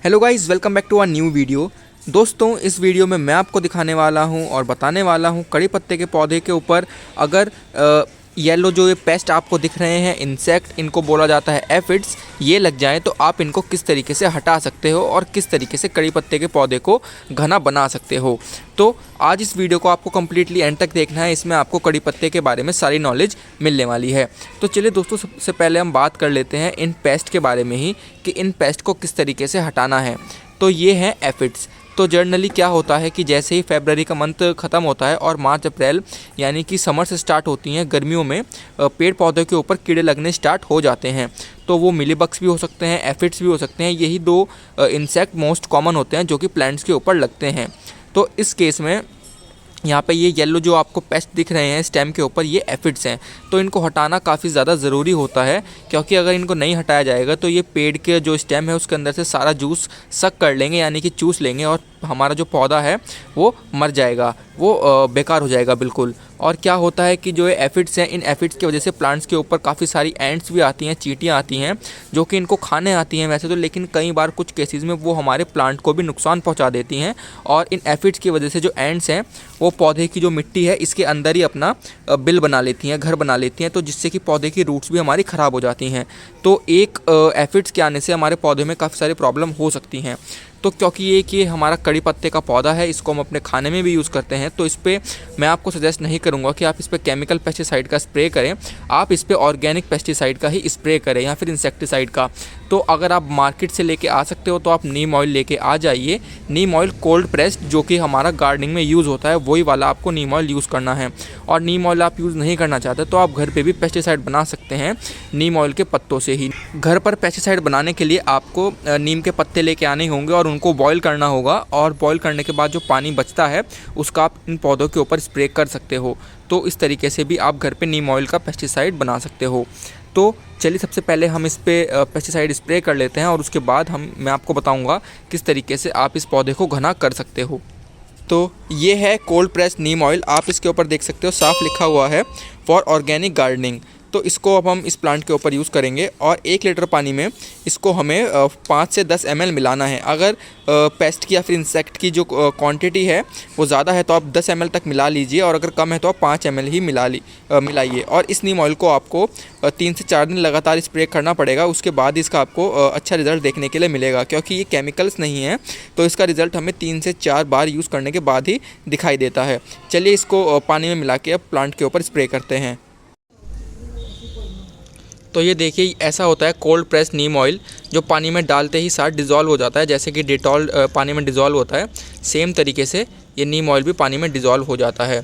Hello guys, welcome back to a new video. दोस्तों, इस video में मैं आपको दिखाने वाला हूं और बताने वाला हूं कड़ी पत्ते के पौधे के ऊपर अगर येलो जो ये पेस्ट आपको दिख रहे हैं, इंसेक्ट, इनको बोला जाता है एफिड्स, ये लग जाएं तो आप इनको किस तरीके से हटा सकते हो और किस तरीके से कड़ी पत्ते के पौधे को घना बना सकते हो। तो आज इस वीडियो को आपको कम्प्लीटली एंड तक देखना है। इसमें आपको कड़ी पत्ते के बारे में सारी नॉलेज मिलने वाली है। तो चलिए दोस्तों, सबसे पहले हम बात कर लेते हैं इन पेस्ट के बारे में ही कि इन पेस्ट को किस तरीके से हटाना है। तो ये हैं एफिड्स। तो जनरली क्या होता है कि जैसे ही फरवरी का मंथ ख़त्म होता है और मार्च अप्रैल यानी कि समर से स्टार्ट होती हैं गर्मियों में, पेड़ पौधों के ऊपर कीड़े लगने स्टार्ट हो जाते हैं। तो वो मिलीबग्स भी हो सकते हैं, एफिड्स भी हो सकते हैं। यही दो इंसेक्ट मोस्ट कॉमन होते हैं जो कि प्लांट्स के ऊपर लगते हैं। तो इस केस में यहाँ पे ये येलो जो आपको पेस्ट दिख रहे हैं स्टेम के ऊपर, ये एफिड्स हैं। तो इनको हटाना काफ़ी ज़्यादा ज़रूरी होता है, क्योंकि अगर इनको नहीं हटाया जाएगा तो ये पेड़ के जो स्टेम है उसके अंदर से सारा जूस सक कर लेंगे, यानी कि चूस लेंगे, और हमारा जो पौधा है वो मर जाएगा, वो बेकार हो जाएगा बिल्कुल। और क्या होता है कि जो ये एफिड्स हैं, इन एफिड्स की वजह से प्लांट्स के ऊपर काफ़ी सारी एंट्स भी आती हैं, चींटियाँ आती हैं जो कि इनको खाने आती हैं वैसे तो, लेकिन कई बार कुछ केसेस में वो हमारे प्लांट को भी नुकसान पहुंचा देती हैं। और इन एफिड्स की वजह से जो एंट्स हैं वो पौधे की जो मिट्टी है इसके अंदर ही अपना बिल बना लेती हैं, घर बना लेती हैं, तो जिससे कि पौधे की रूट्स भी हमारी ख़राब हो जाती हैं। तो एक एफिड्स के आने से हमारे पौधे में काफ़ी सारी प्रॉब्लम हो सकती हैं। तो क्योंकि ये हमारा कड़ी पत्ते का पौधा है, इसको हम अपने खाने में भी यूज़ करते हैं, तो इस पर मैं आपको सजेस्ट नहीं करूँगा कि आप इस पर केमिकल पेस्टिसाइड का स्प्रे करें। आप इस पर ऑर्गेनिक पेस्टिसाइड का ही स्प्रे करें या फिर इंसेक्टिसाइड का। तो अगर आप मार्केट से लेके आ सकते हो तो आप नीम ऑयल लेके आ जाइए। नीम ऑयल कोल्ड प्रेस्ड जो कि हमारा गार्डनिंग में यूज़ होता है, वही वाला आपको नीम ऑयल यूज़ करना है। और नीम ऑयल आप यूज़ नहीं करना चाहते तो आप घर पे भी पेस्टिसाइड बना सकते हैं नीम ऑयल के पत्तों से ही। घर पर पेस्टिसाइड बनाने के लिए आपको नीम के पत्ते लेके आने होंगे और उनको बॉईल करना होगा, और बॉईल करने के बाद जो पानी बचता है उसका आप इन पौधों के ऊपर स्प्रे कर सकते हो। तो इस तरीके से भी आप घर पे नीम ऑयल का पेस्टिसाइड बना सकते हो। तो चलिए सबसे पहले हम इस पे पेस्टिसाइड स्प्रे कर लेते हैं और उसके बाद मैं आपको बताऊंगा किस तरीके से आप इस पौधे को घना कर सकते हो। तो ये है कोल्ड प्रेस नीम ऑयल, आप इसके ऊपर देख सकते हो साफ लिखा हुआ है फॉर ऑर्गेनिक गार्डनिंग। तो इसको अब हम इस प्लांट के ऊपर यूज़ करेंगे और 1 लीटर पानी में इसको हमें 5 से 10 ml मिलाना है। अगर पेस्ट की या फिर इंसेक्ट की जो क्वांटिटी है वो ज़्यादा है तो आप 10 ml तक मिला लीजिए, और अगर कम है तो आप 5 ml ही मिलाइए। और इस नीम ऑयल को आपको 3 से 4 दिन लगातार स्प्रे करना पड़ेगा। उसके बाद इसका आपको अच्छा रिज़ल्ट देखने के लिए मिलेगा, क्योंकि ये केमिकल्स नहीं है तो इसका रिज़ल्ट हमें 3 से 4 बार यूज़ करने के बाद ही दिखाई देता है। चलिए इसको पानी में मिला के अब प्लांट के ऊपर स्प्रे करते हैं। तो ये देखिए, ऐसा होता है कोल्ड प्रेस नीम ऑयल, जो पानी में डालते ही साथ डिज़ोल्व हो जाता है, जैसे कि डिटॉल पानी में डिज़ोल्व होता है, सेम तरीके से ये नीम ऑयल भी पानी में डिज़ोल्व हो जाता है।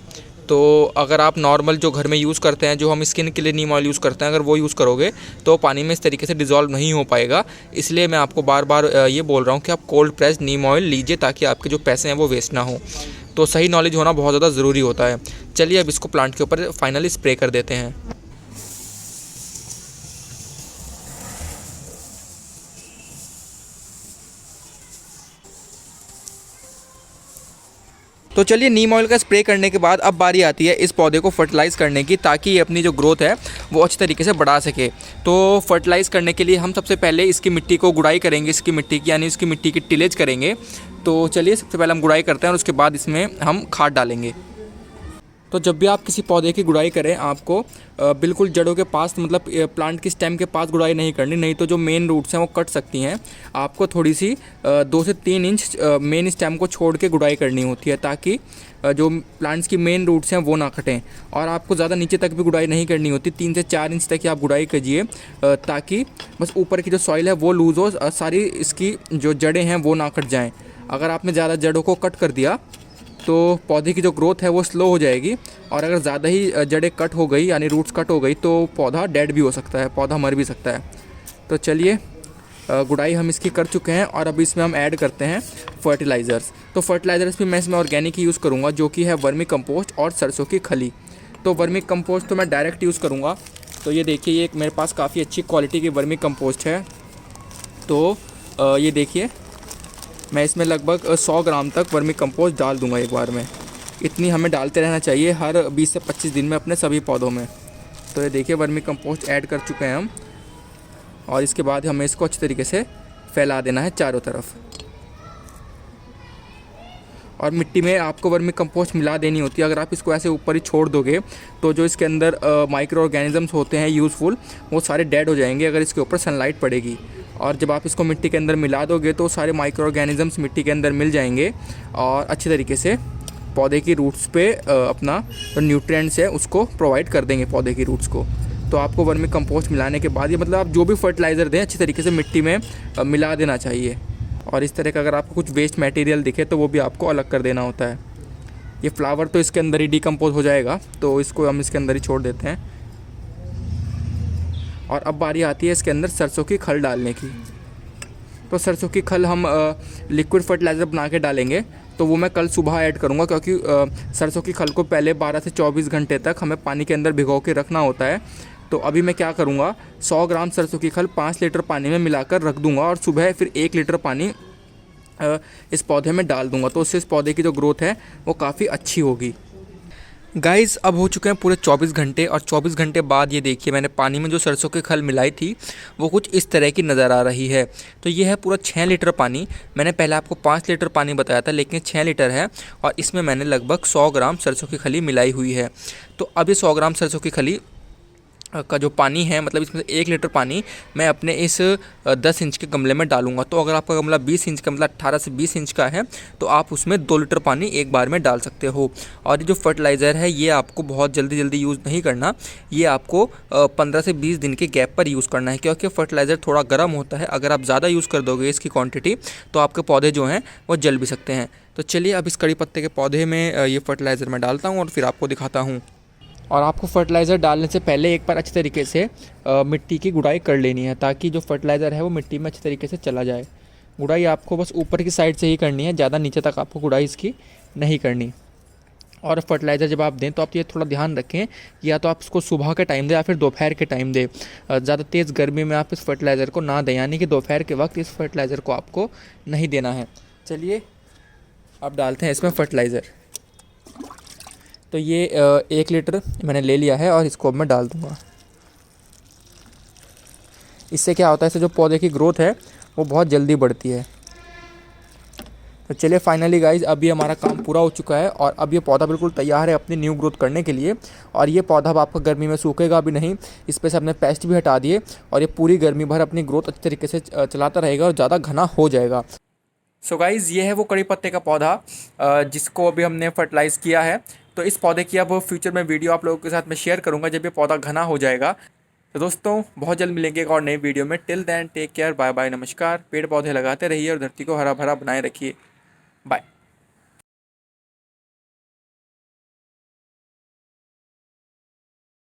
तो अगर आप नॉर्मल जो घर में यूज़ करते हैं, जो हम स्किन के लिए नीम ऑयल यूज़ करते हैं, अगर वो यूज़ करोगे तो पानी में इस तरीके से डिज़ोल्व नहीं हो पाएगा। इसलिए मैं आपको बार बार ये बोल रहा हूँ कि आप कोल्ड प्रेस नीम ऑयल लीजिए, ताकि आपके जो पैसे हैं वो वेस्ट ना हो। तो सही नॉलेज होना बहुत ज़्यादा ज़रूरी होता है। चलिए अब इसको प्लांट के ऊपर फाइनली स्प्रे कर देते हैं। तो चलिए, नीम ऑयल का स्प्रे करने के बाद अब बारी आती है इस पौधे को फर्टिलाइज़ करने की, ताकि ये अपनी जो ग्रोथ है वो अच्छी तरीके से बढ़ा सके। तो फर्टिलाइज़ करने के लिए हम सबसे पहले इसकी मिट्टी को गुड़ाई करेंगे, इसकी मिट्टी की, यानी इसकी मिट्टी की टिलेज करेंगे। तो चलिए सबसे पहले हम गुड़ाई करते हैं और उसके बाद इसमें हम खाद डालेंगे। तो जब भी आप किसी पौधे की गुड़ाई करें, आपको बिल्कुल जड़ों के पास, मतलब प्लांट की स्टेम के पास गुड़ाई नहीं करनी, नहीं तो जो मेन रूट्स हैं वो कट सकती हैं। आपको थोड़ी सी 2 से 3 इंच मेन स्टेम को छोड़ के गुड़ाई करनी होती है, ताकि जो प्लांट्स की मेन रूट्स हैं वो ना कटें। और आपको ज़्यादा नीचे तक भी गुड़ाई नहीं करनी होती, 3 से 4 इंच तक ही आप गुड़ाई कीजिए, ताकि बस ऊपर की जो सॉइल है वो लूज़ हो, सारी इसकी जो जड़ें हैं वो ना कट जाएँ। अगर आपने ज़्यादा जड़ों को कट कर दिया तो पौधे की जो ग्रोथ है वो स्लो हो जाएगी, और अगर ज़्यादा ही जड़ें कट हो गई, यानी रूट्स कट हो गई, तो पौधा डेड भी हो सकता है, पौधा मर भी सकता है। तो चलिए, गुड़ाई हम इसकी कर चुके हैं और अब इसमें हम ऐड करते हैं फर्टिलाइज़र्स। तो फर्टिलाइज़र्स भी मैं इसमें ऑर्गेनिक ही यूज़ करूँगा, जो कि है वर्मी कंपोस्ट और सरसों की खली। तो वर्मी कंपोस्ट तो मैं डायरेक्ट यूज़ करूँगा। तो ये देखिए, ये मेरे पास काफ़ी अच्छी क्वालिटी की वर्मी कंपोस्ट है। तो ये देखिए, मैं इसमें लगभग 100 ग्राम तक वर्मी कंपोस्ट डाल दूंगा एक बार में। इतनी हमें डालते रहना चाहिए हर 20 से 25 दिन में अपने सभी पौधों में। तो ये देखिए, वर्मी कंपोस्ट ऐड कर चुके हैं हम, और इसके बाद हमें इसको अच्छी तरीके से फैला देना है चारों तरफ। और मिट्टी में आपको वर्मी कंपोस्ट मिला देनी होती है। अगर आप इसको ऐसे ऊपर ही छोड़ दोगे तो जो इसके अंदर माइक्रो ऑर्गेनिजम्स होते हैं यूज़फुल, वो सारे डेड हो जाएंगे अगर इसके ऊपर सनलाइट पड़ेगी। और जब आप इसको मिट्टी के अंदर मिला दोगे तो सारे माइक्रो ऑर्गेनिजम्स मिट्टी के अंदर मिल जाएंगे और अच्छी तरीके से पौधे की रूट्स पे अपना जो न्यूट्रिएंट्स है उसको प्रोवाइड कर देंगे पौधे की रूट्स को। तो आपको वर्मी कंपोस्ट मिलाने के बाद ये मतलब आप जो भी फर्टिलाइज़र दें अच्छी तरीके से मिट्टी में मिला देना चाहिए। और इस तरह का अगर आपको कुछ वेस्ट मटेरियल दिखे तो वो भी आपको अलग कर देना होता है। ये फ्लावर तो इसके अंदर ही डिकम्पोज हो जाएगा, तो इसको हम इसके अंदर ही छोड़ देते हैं। और अब बारी आती है इसके अंदर सरसों की खल डालने की। तो सरसों की खल हम लिक्विड फर्टिलाइज़र बना के डालेंगे, तो वो मैं कल सुबह ऐड करूँगा, क्योंकि सरसों की खल को पहले 12 से 24 घंटे तक हमें पानी के अंदर भिगो के रखना होता है। तो अभी मैं क्या करूँगा, 100 ग्राम सरसों की खल 5 लीटर पानी में मिलाकर रख दूँगा और सुबह फिर 1 लीटर पानी इस पौधे में डाल दूँगा। तो उससे इस पौधे की जो ग्रोथ है वो काफ़ी अच्छी होगी। गाइज़ अब हो चुके हैं पूरे 24 घंटे, और 24 घंटे बाद ये देखिए मैंने पानी में जो सरसों की खल मिलाई थी वो कुछ इस तरह की नज़र आ रही है। तो ये है पूरा 6 लीटर पानी। मैंने पहले आपको 5 लीटर पानी बताया था, लेकिन 6 लीटर है और इसमें मैंने लगभग 100 ग्राम सरसों की खली मिलाई हुई है। तो अब ये 100 ग्राम सरसों की खली का जो पानी है, मतलब इसमें से 1 लीटर पानी मैं अपने इस 10 इंच के गमले में डालूंगा। तो अगर आपका गमला 20 इंच का, मतलब 18 से 20 इंच का है, तो आप उसमें 2 लीटर पानी एक बार में डाल सकते हो। और ये जो फर्टिलाइज़र है ये आपको बहुत जल्दी यूज़ नहीं करना, ये आपको 15 से 20 दिन के गैप पर यूज़ करना है, क्योंकि फर्टिलाइज़र थोड़ा गर्म होता है। अगर आप ज़्यादा यूज़ कर दोगे इसकी क्वान्टिटी तो आपके पौधे जो हैं वो जल भी सकते हैं। तो चलिए अब इस कड़ी पत्ते के पौधे में ये फर्टिलाइज़र मैं डालता हूँ और फिर आपको दिखाता हूँ। और आपको फर्टिलाइज़र डालने से पहले एक बार अच्छी तरीके से मिट्टी की गुड़ाई कर लेनी है, ताकि जो फर्टिलाइज़र है वो मिट्टी में अच्छी तरीके से चला जाए। गुड़ाई आपको बस ऊपर की साइड से ही करनी है, ज़्यादा नीचे तक आपको गुड़ाई इसकी नहीं करनी। और फर्टिलाइज़र जब आप दें तो आप ये थोड़ा ध्यान रखें, या तो आप इसको सुबह के टाइम दें या फिर दोपहर के टाइम दें। ज़्यादा तेज़ गर्मी में आप इस फर्टिलाइज़र को ना दें, यानी कि दोपहर के वक्त इस फर्टिलाइज़र को आपको नहीं देना है। चलिए अब डालते हैं इसमें फर्टिलाइज़र। तो ये 1 लीटर मैंने ले लिया है और इसको अब मैं डाल दूँगा। इससे क्या होता है, इससे जो पौधे की ग्रोथ है वो बहुत जल्दी बढ़ती है। तो चलिए फाइनली गाइज अभी हमारा काम पूरा हो चुका है और अब ये पौधा बिल्कुल तैयार है अपनी न्यू ग्रोथ करने के लिए। और ये पौधा अब आपका गर्मी में सूखेगा भी नहीं, इस पर से हमने पेस्ट भी हटा दिए और ये पूरी गर्मी भर अपनी ग्रोथ अच्छी तरीके से चलाता रहेगा और ज़्यादा घना हो जाएगा। सो गाइज़ ये है वो कड़ी पत्ते का पौधा जिसको अभी हमने फर्टिलाइज़ किया है। तो इस पौधे की अब फ्यूचर में वीडियो आप लोगों के साथ में शेयर करूंगा जब ये पौधा घना हो जाएगा। तो दोस्तों बहुत जल्द मिलेंगे एक और नई वीडियो में। Till then take care, bye bye, नमस्कार। पेड़ पौधे लगाते रहिए और धरती को हरा भरा बनाए रखिए। बाय।